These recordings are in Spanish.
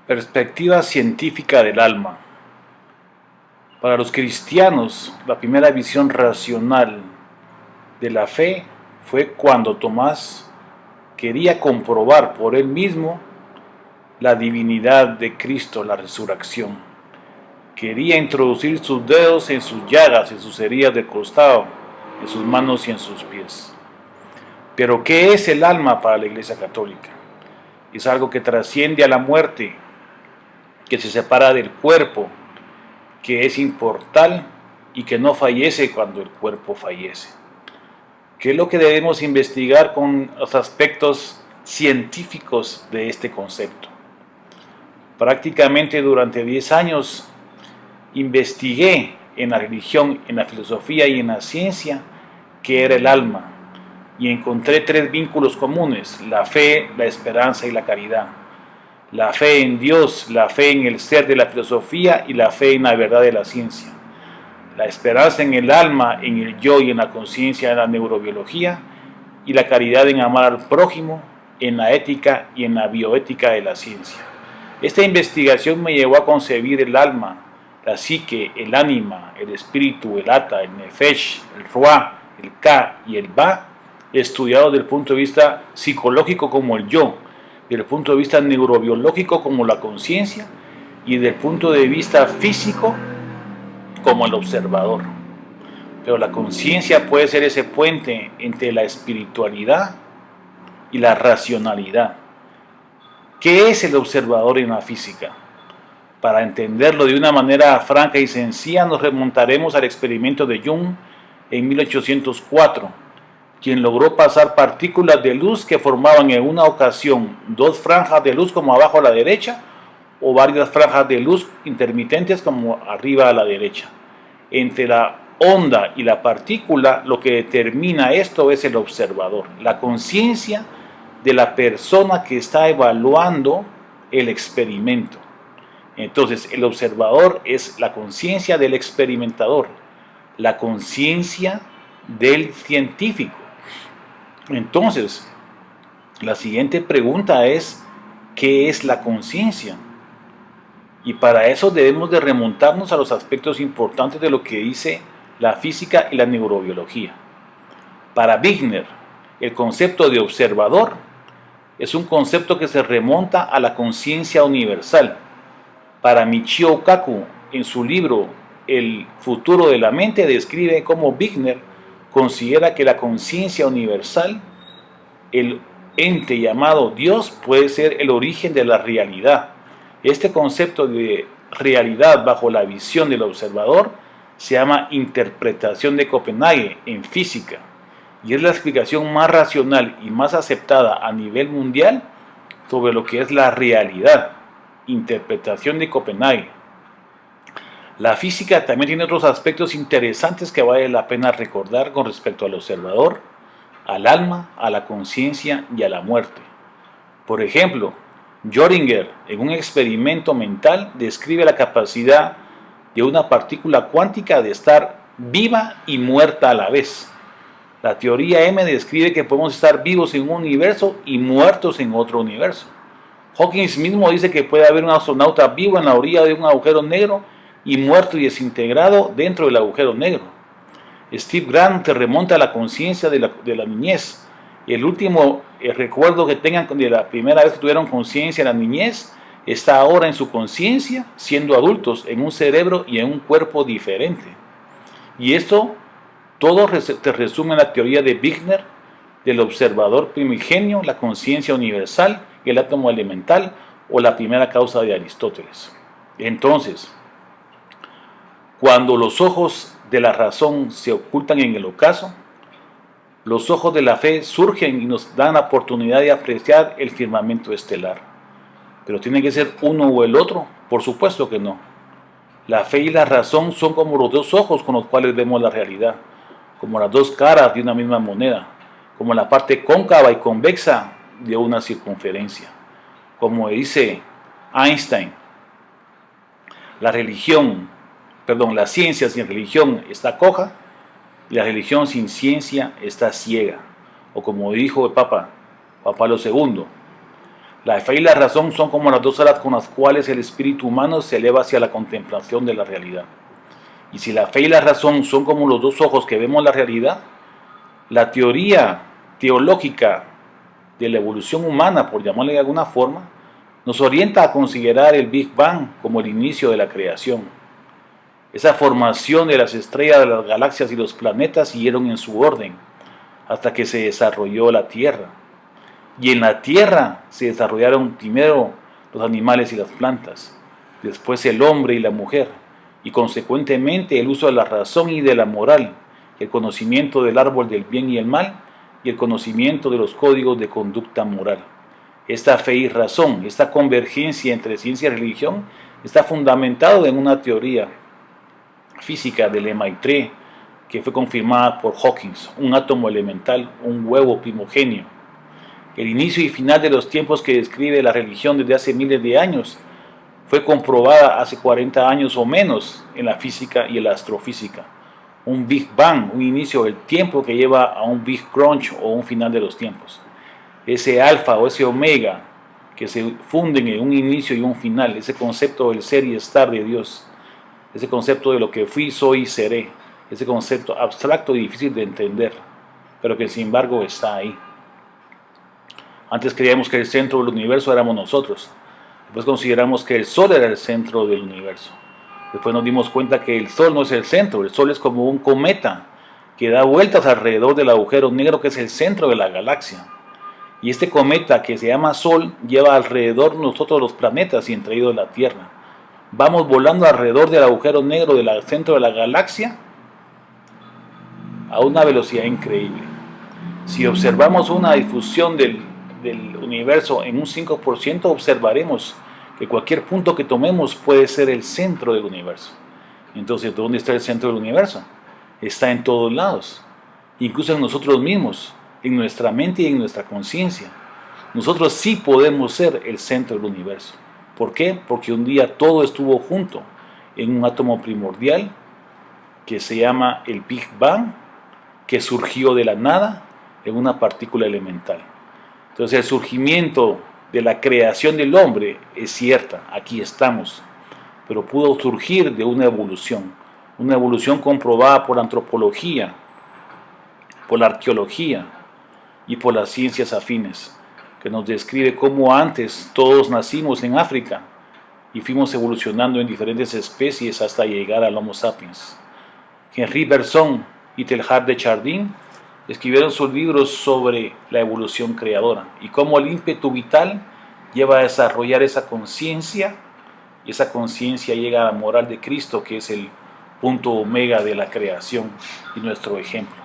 Perspectiva científica del alma. Para los cristianos, la primera visión racional de la fe fue cuando Tomás quería comprobar por él mismo la divinidad de Cristo, la resurrección. Quería introducir sus dedos en sus llagas, en sus heridas del costado, en sus manos y en sus pies. Pero ¿qué es el alma para la Iglesia Católica? Es algo que trasciende a la muerte, que se separa del cuerpo, que es inmortal y que no fallece cuando el cuerpo fallece. ¿Qué es lo que debemos investigar con los aspectos científicos de este concepto? Prácticamente durante 10 años investigué en la religión, en la filosofía y en la ciencia qué era el alma, y encontré 3 vínculos comunes: la fe, la esperanza y la caridad. La fe en Dios, la fe en el ser de la filosofía y la fe en la verdad de la ciencia. La esperanza en el alma, en el yo y en la conciencia de la neurobiología, y la caridad en amar al prójimo, en la ética y en la bioética de la ciencia. Esta investigación me llevó a concebir el alma, la psique, el ánima, el espíritu, el ata, el nefesh, el ruah, el ka y el ba, estudiados desde el punto de vista psicológico como el yo, desde el punto de vista neurobiológico como la conciencia y desde el punto de vista físico como el observador. Pero la conciencia puede ser ese puente entre la espiritualidad y la racionalidad. ¿Qué es el observador en la física? Para entenderlo de una manera franca y sencilla, nos remontaremos al experimento de Jung en 1804, quien logró pasar partículas de luz que formaban en una ocasión 2 franjas de luz como abajo a la derecha o varias franjas de luz intermitentes como arriba a la derecha. Entre la onda y la partícula, lo que determina esto es el observador, la conciencia de la persona que está evaluando el experimento. Entonces, el observador es la conciencia del experimentador, la conciencia del científico. Entonces, la siguiente pregunta es: ¿qué es la conciencia? Y para eso debemos de remontarnos a los aspectos importantes de lo que dice la física y la neurobiología. Para Wigner, el concepto de observador es un concepto que se remonta a la conciencia universal. Para Michio Kaku, en su libro El futuro de la mente, describe cómo Wigner considera que la conciencia universal, el ente llamado Dios, puede ser el origen de la realidad. Este concepto de realidad bajo la visión del observador se llama interpretación de Copenhague en física, y es la explicación más racional y más aceptada a nivel mundial sobre lo que es la realidad. Interpretación de Copenhague. La física también tiene otros aspectos interesantes que vale la pena recordar con respecto al observador, al alma, a la conciencia y a la muerte. Por ejemplo, Schrödinger, en un experimento mental, describe la capacidad de una partícula cuántica de estar viva y muerta a la vez. La teoría M describe que podemos estar vivos en un universo y muertos en otro universo. Hawking mismo dice que puede haber un astronauta vivo en la orilla de un agujero negro y muerto y desintegrado dentro del agujero negro. Steve Grant te remonta a la conciencia de la niñez. El último recuerdo que tengan de la primera vez que tuvieron conciencia en la niñez está ahora en su conciencia, siendo adultos, en un cerebro y en un cuerpo diferente. Y esto todo te resume en la teoría de Wigner del observador primigenio, la conciencia universal, el átomo elemental o la primera causa de Aristóteles. Entonces, cuando los ojos de la razón se ocultan en el ocaso, los ojos de la fe surgen y nos dan la oportunidad de apreciar el firmamento estelar. ¿Pero tiene que ser uno o el otro? Por supuesto que no. La fe y la razón son como los 2 ojos con los cuales vemos la realidad, como las 2 caras de una misma moneda, como la parte cóncava y convexa de una circunferencia. Como dice Einstein, la ciencia sin religión está coja y la religión sin ciencia está ciega. O como dijo el Papa Pablo II, La fe y la razón son como las dos alas con las cuales el espíritu humano se eleva hacia la contemplación de la realidad. Y si la fe y la razón son como los dos ojos que vemos la realidad, la teoría teológica de la evolución humana, por llamarle de alguna forma, nos orienta a considerar el Big Bang como el inicio de la creación. Esa formación de las estrellas, de las galaxias y los planetas siguieron en su orden hasta que se desarrolló la Tierra. Y en la Tierra se desarrollaron primero los animales y las plantas, después el hombre y la mujer, y consecuentemente el uso de la razón y de la moral, el conocimiento del árbol del bien y el mal, y el conocimiento de los códigos de conducta moral. Esta fe y razón, esta convergencia entre ciencia y religión, está fundamentado en una teoría física del Lemaitre, que fue confirmada por Hawkins, un átomo elemental, un huevo primogenio. El inicio y final de los tiempos que describe la religión desde hace miles de años fue comprobada hace 40 años o menos en la física y en la astrofísica. Un Big Bang, un inicio del tiempo que lleva a un Big Crunch o un final de los tiempos. Ese alfa o ese omega que se funden en un inicio y un final, ese concepto del ser y estar de Dios, ese concepto de lo que fui, soy y seré, ese concepto abstracto y difícil de entender, pero que sin embargo está ahí. Antes creíamos que el centro del universo éramos nosotros, después consideramos que el Sol era el centro del universo, después nos dimos cuenta que el Sol no es el centro, el Sol es como un cometa que da vueltas alrededor del agujero negro que es el centro de la galaxia. Y este cometa que se llama Sol lleva alrededor nosotros los planetas y entre ellos la Tierra. Vamos volando alrededor del agujero negro del centro de la galaxia a una velocidad increíble. Si observamos una difusión del universo en un 5%, observaremos que cualquier punto que tomemos puede ser el centro del universo. Entonces, ¿dónde está el centro del universo? Está en todos lados, incluso en nosotros mismos, en nuestra mente y en nuestra conciencia. Nosotros sí podemos ser el centro del universo. ¿Por qué? Porque un día todo estuvo junto en un átomo primordial que se llama el Big Bang, que surgió de la nada en una partícula elemental. Entonces el surgimiento de la creación del hombre es cierta, aquí estamos, pero pudo surgir de una evolución comprobada por la antropología, por la arqueología y por las ciencias afines, que nos describe cómo antes todos nacimos en África y fuimos evolucionando en diferentes especies hasta llegar al Homo sapiens. Henri Bergson y Teilhard de Chardin escribieron sus libros sobre la evolución creadora y cómo el ímpetu vital lleva a desarrollar esa conciencia, y esa conciencia llega a la moral de Cristo, que es el punto omega de la creación y nuestro ejemplo.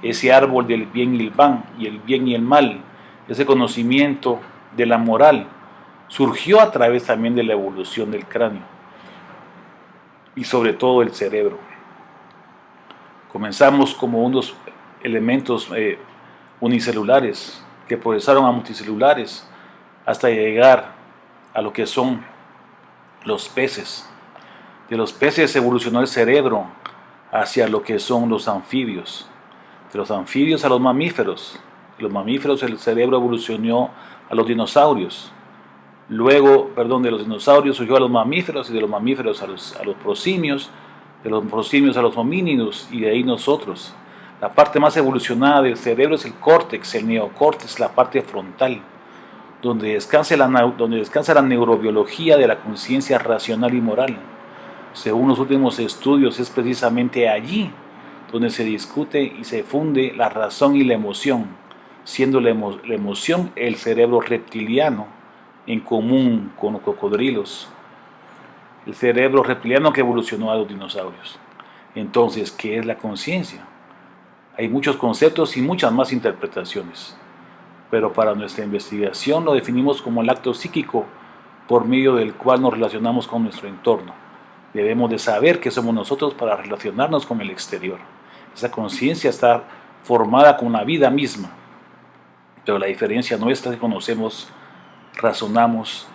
Ese árbol del bien y el bien y el mal, ese conocimiento de la moral, surgió a través también de la evolución del cráneo y sobre todo el cerebro. Comenzamos como unos elementos unicelulares que progresaron a multicelulares hasta llegar a lo que son los peces. De los peces evolucionó el cerebro hacia lo que son los anfibios. De los anfibios a los mamíferos. De los mamíferos el cerebro evolucionó a los dinosaurios. Luego, de los dinosaurios surgió a los mamíferos y de los mamíferos a los prosimios, de los prosimios a los homínidos y de ahí nosotros. La parte más evolucionada del cerebro es el córtex, el neocórtex, la parte frontal, donde descansa la neurobiología de la conciencia racional y moral. Según los últimos estudios, es precisamente allí donde se discute y se funde la razón y la emoción, siendo la emoción el cerebro reptiliano, en común con los cocodrilos. El cerebro reptiliano que evolucionó a los dinosaurios. Entonces, ¿qué es la conciencia? Hay muchos conceptos y muchas más interpretaciones, pero para nuestra investigación lo definimos como el acto psíquico por medio del cual nos relacionamos con nuestro entorno. Debemos de saber que somos nosotros para relacionarnos con el exterior. Esa conciencia está formada con la vida misma, pero la diferencia nuestra es que conocemos, razonamos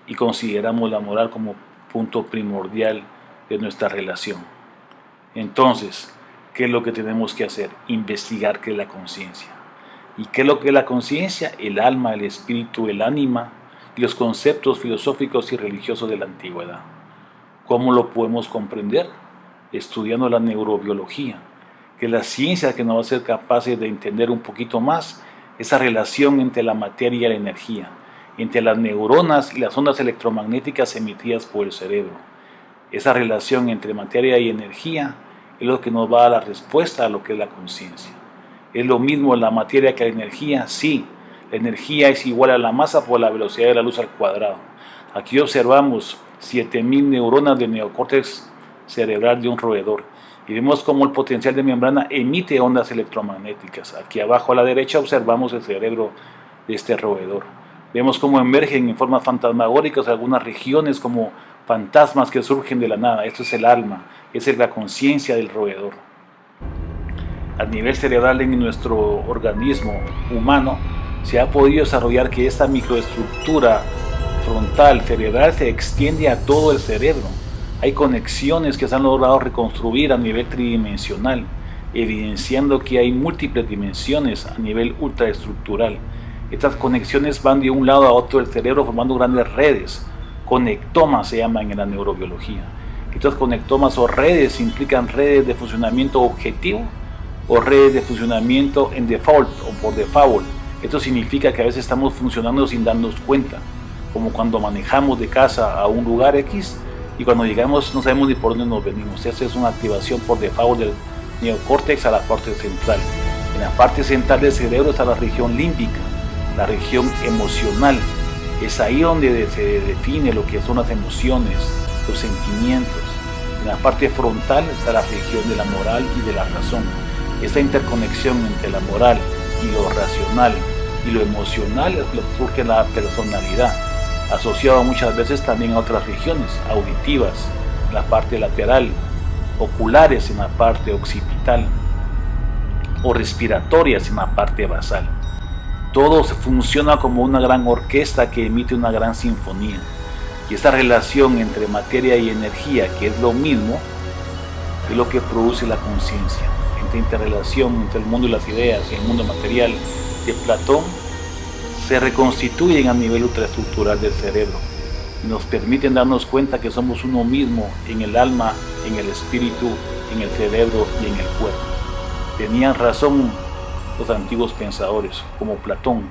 y consideramos la moral como punto primordial de nuestra relación. Entonces, ¿qué es lo que tenemos que hacer? Investigar qué es la conciencia. ¿Y qué es lo que es la conciencia? El alma, el espíritu, el ánima, y los conceptos filosóficos y religiosos de la antigüedad. ¿Cómo lo podemos comprender? Estudiando la neurobiología, que es la ciencia que nos va a ser capaces de entender un poquito más esa relación entre la materia y la energía, entre las neuronas y las ondas electromagnéticas emitidas por el cerebro. Esa relación entre materia y energía es lo que nos va a dar la respuesta a lo que es la conciencia. ¿Es lo mismo la materia que la energía? Sí, la energía es igual a la masa por la velocidad de la luz al cuadrado. Aquí observamos 7000 neuronas del neocórtex cerebral de un roedor y vemos cómo el potencial de membrana emite ondas electromagnéticas. Aquí abajo a la derecha observamos el cerebro de este roedor. Vemos cómo emergen en formas fantasmagóricas algunas regiones como fantasmas que surgen de la nada. Esto es el alma, esa es la conciencia del roedor. A nivel cerebral en nuestro organismo humano se ha podido desarrollar que esta microestructura frontal cerebral se extiende a todo el cerebro. Hay conexiones que se han logrado reconstruir a nivel tridimensional, evidenciando que hay múltiples dimensiones a nivel ultraestructural. Estas conexiones van de un lado a otro del cerebro formando grandes redes. Conectomas se llaman en la neurobiología. Estos conectomas o redes implican redes de funcionamiento objetivo o redes de funcionamiento en default o por default. Esto significa que a veces estamos funcionando sin darnos cuenta, como cuando manejamos de casa a un lugar X y cuando llegamos no sabemos ni por dónde nos venimos. Esa es una activación por default del neocórtex a la parte central. En la parte central del cerebro está la región límbica, la región emocional. Es ahí donde se define lo que son las emociones, los sentimientos. En la parte frontal está la región de la moral y de la razón. Esta interconexión entre la moral y lo racional y lo emocional es lo que surge en la personalidad, asociado muchas veces también a otras regiones auditivas en la parte lateral, oculares en la parte occipital o respiratorias en la parte basal. Todo funciona como una gran orquesta que emite una gran sinfonía, y esta relación entre materia y energía, que es lo mismo, es lo que produce la conciencia. Esta interrelación entre el mundo y las ideas y el mundo material de Platón se reconstituyen a nivel ultraestructural del cerebro y nos permiten darnos cuenta que somos uno mismo en el alma, en el espíritu, en el cerebro y en el cuerpo. Tenían razón los antiguos pensadores, como Platón,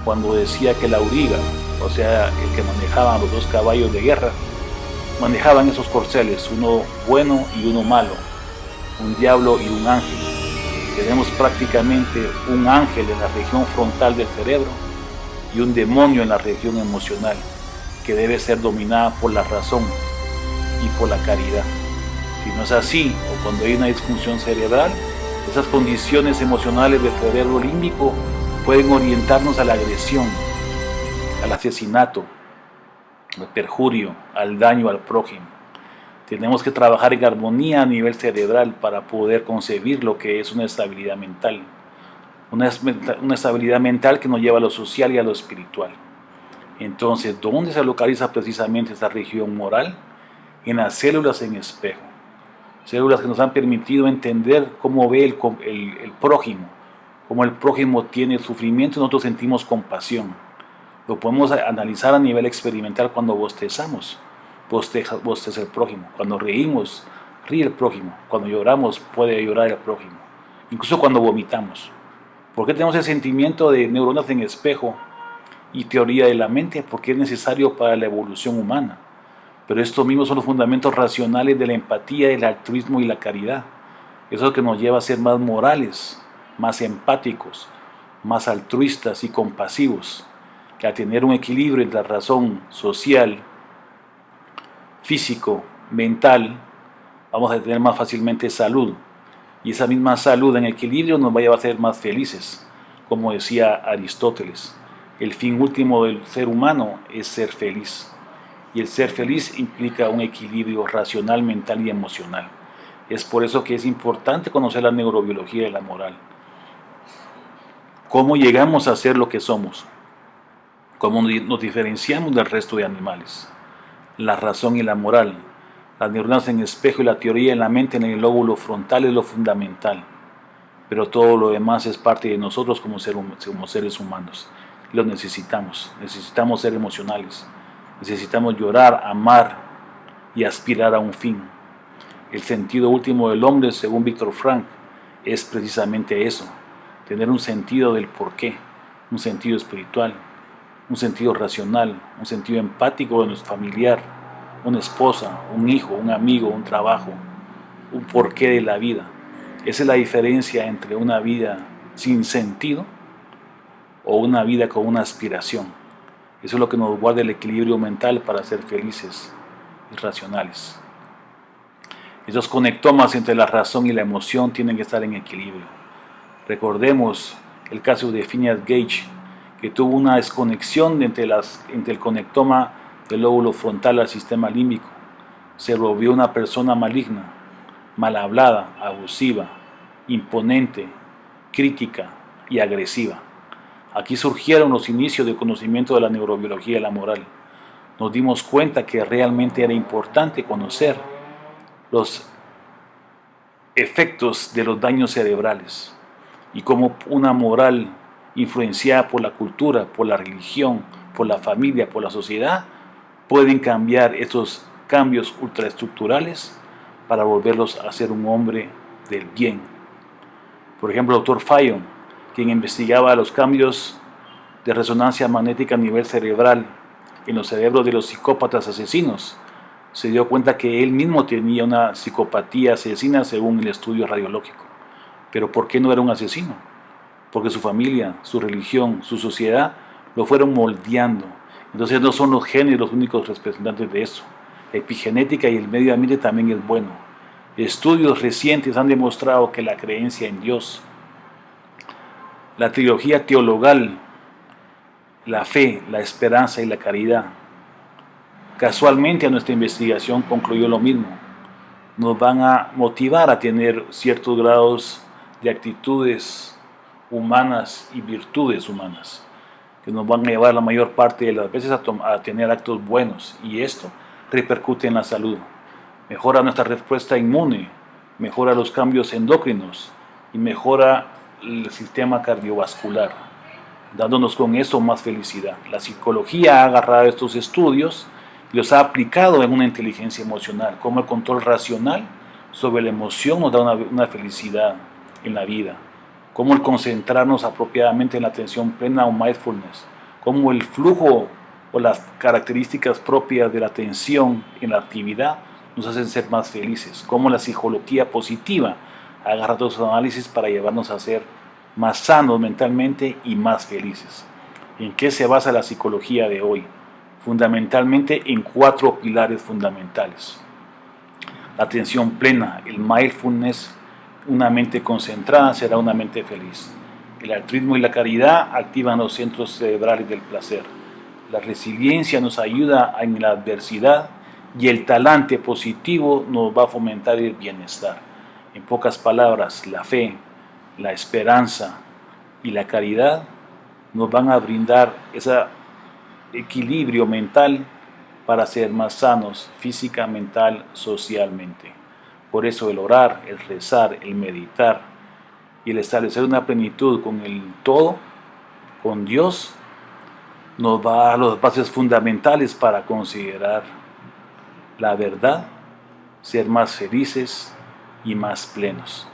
cuando decía que el auriga, o sea, el que manejaba los dos caballos de guerra, manejaban esos corceles, uno bueno y uno malo, un diablo y un ángel. Tenemos prácticamente un ángel en la región frontal del cerebro y un demonio en la región emocional, que debe ser dominada por la razón y por la caridad. Si no es así, o cuando hay una disfunción cerebral, esas condiciones emocionales del cerebro límbico pueden orientarnos a la agresión, al asesinato, al perjurio, al daño al prójimo. Tenemos que trabajar en armonía a nivel cerebral para poder concebir lo que es una estabilidad mental. Una estabilidad mental que nos lleva a lo social y a lo espiritual. Entonces, ¿dónde se localiza precisamente esta región moral? En las células en espejo. Células que nos han permitido entender cómo ve el prójimo, cómo el prójimo tiene sufrimiento y nosotros sentimos compasión. Lo podemos analizar a nivel experimental cuando bostezamos. Bosteza el prójimo. Cuando reímos, ríe el prójimo. Cuando lloramos, puede llorar el prójimo. Incluso cuando vomitamos. ¿Por qué tenemos el sentimiento de neuronas en espejo y teoría de la mente? Porque es necesario para la evolución humana. Pero estos mismos son los fundamentos racionales de la empatía, el altruismo y la caridad. Eso es lo que nos lleva a ser más morales, más empáticos, más altruistas y compasivos, que a tener un equilibrio entre la razón social, físico, mental, vamos a tener más fácilmente salud. Y esa misma salud en equilibrio nos va a llevar a ser más felices. Como decía Aristóteles, el fin último del ser humano es ser feliz. Y el ser feliz implica un equilibrio racional, mental y emocional. Es por eso que es importante conocer la neurobiología de la moral. ¿Cómo llegamos a ser lo que somos? ¿Cómo nos diferenciamos del resto de animales? La razón y la moral, las neuronas en espejo y la teoría en la mente en el lóbulo frontal es lo fundamental. Pero todo lo demás es parte de nosotros como seres humanos. Lo necesitamos ser emocionales, necesitamos llorar, amar y aspirar a un fin. El sentido último del hombre, según Víctor Frank, es precisamente eso, tener un sentido del porqué, un sentido espiritual, un sentido racional, un sentido empático de nuestro familiar, una esposa, un hijo, un amigo, un trabajo, un porqué de la vida. Esa es la diferencia entre una vida sin sentido o una vida con una aspiración. Eso es lo que nos guarda el equilibrio mental para ser felices y racionales. Esos conectomas entre la razón y la emoción tienen que estar en equilibrio. Recordemos el caso de Phineas Gage, que tuvo una desconexión entre el conectoma del lóbulo frontal al sistema límbico. Se volvió una persona maligna, mal hablada, abusiva, imponente, crítica y agresiva. Aquí surgieron los inicios del conocimiento de la neurobiología y la moral. Nos dimos cuenta que realmente era importante conocer los efectos de los daños cerebrales y cómo una moral influenciada por la cultura, por la religión, por la familia, por la sociedad, pueden cambiar estos cambios ultraestructurales para volverlos a ser un hombre del bien. Por ejemplo, el Dr. Fayón, quien investigaba los cambios de resonancia magnética a nivel cerebral en los cerebros de los psicópatas asesinos, se dio cuenta que él mismo tenía una psicopatía asesina según el estudio radiológico. Pero ¿por qué no era un asesino? Porque su familia, su religión, su sociedad lo fueron moldeando. Entonces no son los genes los únicos representantes de eso. La epigenética y el medio ambiente también es bueno. Estudios recientes han demostrado que la creencia en Dios, la trilogía teologal, la fe, la esperanza y la caridad, casualmente a nuestra investigación concluyó lo mismo. Nos van a motivar a tener ciertos grados de actitudes humanas y virtudes humanas, que nos van a llevar la mayor parte de las veces a tener actos buenos, y esto repercute en la salud, mejora nuestra respuesta inmune, mejora los cambios endocrinos y mejora el sistema cardiovascular, dándonos con eso más felicidad. La psicología ha agarrado estos estudios y los ha aplicado en una inteligencia emocional, como el control racional sobre la emoción nos da una felicidad en la vida, como el concentrarnos apropiadamente en la atención plena o mindfulness, como el flujo o las características propias de la atención en la actividad nos hacen ser más felices, como la psicología positiva agarra todos los análisis para llevarnos a ser más sanos mentalmente y más felices. ¿En qué se basa la psicología de hoy? Fundamentalmente en 4 pilares fundamentales. La atención plena, el mindfulness, una mente concentrada será una mente feliz. El altruismo y la caridad activan los centros cerebrales del placer. La resiliencia nos ayuda en la adversidad y el talante positivo nos va a fomentar el bienestar. En pocas palabras, la fe, la esperanza y la caridad nos van a brindar ese equilibrio mental para ser más sanos física, mental, socialmente. Por eso el orar, el rezar, el meditar y el establecer una plenitud con el todo, con Dios, nos va a dar las bases fundamentales para considerar la verdad, ser más felices y más plenos.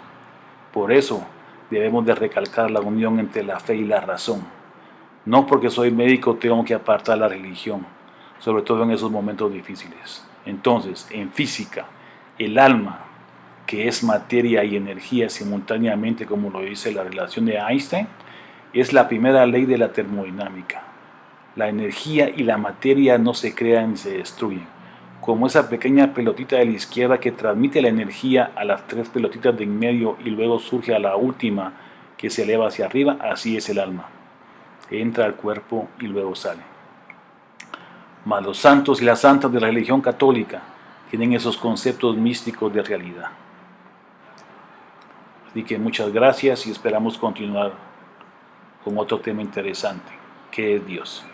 Por eso debemos de recalcar la unión entre la fe y la razón. No porque soy médico tengo que apartar la religión, sobre todo en esos momentos difíciles. Entonces, en física, el alma, que es materia y energía simultáneamente, como lo dice la relación de Einstein, es la primera ley de la termodinámica. La energía y la materia no se crean ni se destruyen. Como esa pequeña pelotita de la izquierda que transmite la energía a las 3 pelotitas de en medio y luego surge a la última que se eleva hacia arriba, así es el alma. Entra al cuerpo y luego sale. Mas los santos y las santas de la religión católica tienen esos conceptos místicos de realidad. Así que muchas gracias y esperamos continuar con otro tema interesante, que es Dios.